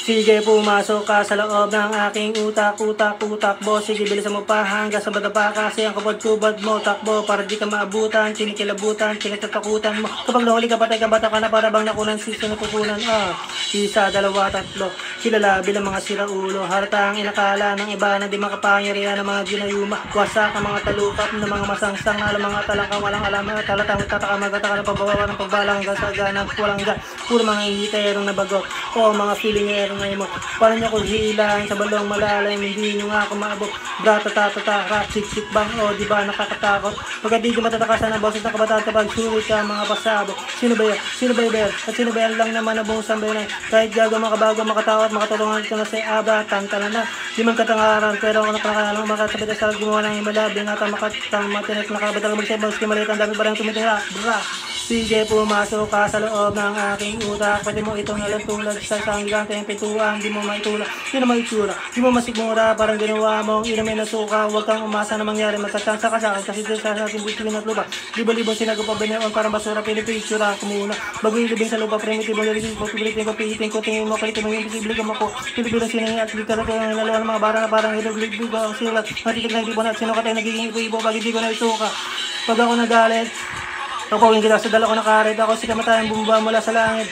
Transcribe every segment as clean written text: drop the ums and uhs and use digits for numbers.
Sige, pumasok ka sa loob ng aking utak, takbo. Sige, bilisan mo pa hanggang sa baba pa kasi ang kubad-kubad mo. Takbo para di ka maabutan, kinikilabutan, kinatatakutan mo. Kapag nahuli ka, patay ka, bata ka na para bang nakunan, sinutukunan. Isa, dalawa, tatlo. Kilala bilang mga siraulo. Halatang inakala ng iba na di makapangyarihan ng mga ginayuma. Wasak ang mga talukap ng mga masangsang na alam mga talangkang walang alam. Talatang tataka magtataka ng pagbabawa ng pagbalang hanggang sa ganang walang ga. Puro mga hihiterong nabagot. O mga feeling ngayon mo. Paano nyo kung hilahin sa balong malalim, hindi nyo nga ako maabot. Brata-tata-taka, sik-sik bang, o diba nakakatakot? Pagka di nyo matatakasan ang boses ng kabataan kapag sulit ka mga pasabog. Sino ba yan? Sino ba yan? At sino ba yan lang naman na buong sambayan? Kahit gago makabago, makatakot, makatulungan ito na sa aba, tantala na. Di man katangaran, pero ako nakakalang makasabit sa gumawa ng himala, binata makatang matinik, nakabatalang magsibang, skimalit, ang dami pa rin tumitira, bra. Sige, pumasok ka sa loob ng aking utak. Pwede mo itong nalatulad sa isang giganteng pintuan. Di mo maitulak, di na maitsura. Di mo masigmura, parang ginawa mong inamin na suka. Huwag kang umasa na mangyari. Magkatsansa ka sa akin kasi doon sa ating butilin at lupa. Libo-libong sinagupa binayon parang basura. Pinipictura ako muna. Bago ilibing sa lupa, primitibo nalilis. Posibilitin ko, pihitin ko, tingin mo, kalitin mo yung posible ka mo ko. Pilipilang sinayin at literato yung nalawa ng mga bara na parang hilog-libig ang silat. Matitig na hindi po na at sinukatay nagiging ibo-ibo. Bagay di ko na isuka. Pag ako nagalit, tapawin kita sa dala ko na karet. Ako si kamatayang bumaba mula sa langit.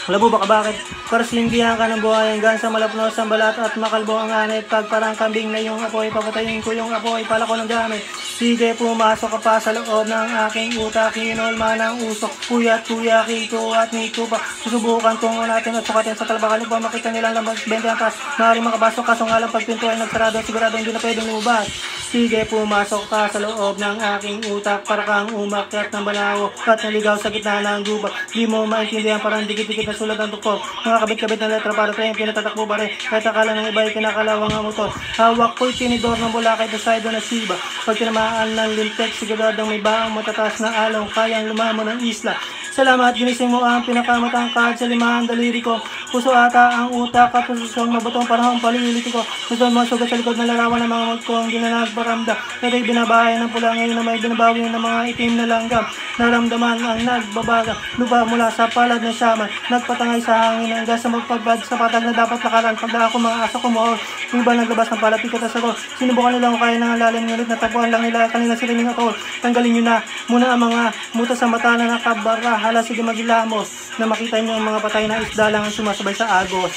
Labo ba ka bakit? Para sindihan ka ng buhay hanggang sa malapnos ang balat at makalbo ang anit. Pag parang kambing na yung apoy, papatayin ko yung apoy, pala ko ng gamit. Sige, pumasok ka pa sa loob ng aking utak. Hinolma ng usok, kuyat-kuya, kiko at nito pa. Susubukan kong natin at sukatin sa talbakal pa makita nilang lambas 20 ang taas. Maaaring makabasok kaso nga lang pag pinto ay nagsarado, sigurado hindi na pwedeng lumabas. Sige, pumasok ka sa loob ng aking utak. Para kang umakyat ng balawo at naligaw sa gitna ng gubat. Di mo maintindihan parang dikit-dikit na sulat ng tukor. Mga kabit-kabit na letra para tayo pinatatakbo ba rin. Kahit akala ng iba ay kinakalawang ang motor. Hawak ko'y tinidor ng Boracay na side na Siba. Pag tinamaan ng lintek, siguradong may baang matataas na alaw. Kayang lumamon ng isla. Salamat, ginising mo ang pinakamatangkad sa limahan daliri ko. Puso ata ang utak at pususong mabutong panahon paliliti ko. Gusto mo sugat sa likod ng larawan ng mga mot ko ang ginanagparamda. Pero binabahay ng pula ngayon na may binabawi ng mga itim na langgam. Naramdaman ang nagbabaga. Lupa mula sa palad ng shaman. Nagpatangay sa hangin hanggang sa magpagbad sa patag na dapat lakaran. Pagdaan ko mga aso ko mo. Yung iba naglabas ng palapikot at sagot. Sinubukan nila kung kaya ng lalim ngunit natapuan lang nila kanila sariling atol. Tanggalin nyo na muna ang mga muta sa mata na nakabara. Hala, sige magilamos na makita nyo ang mga patay na isda lang ang sumasabay sa agos.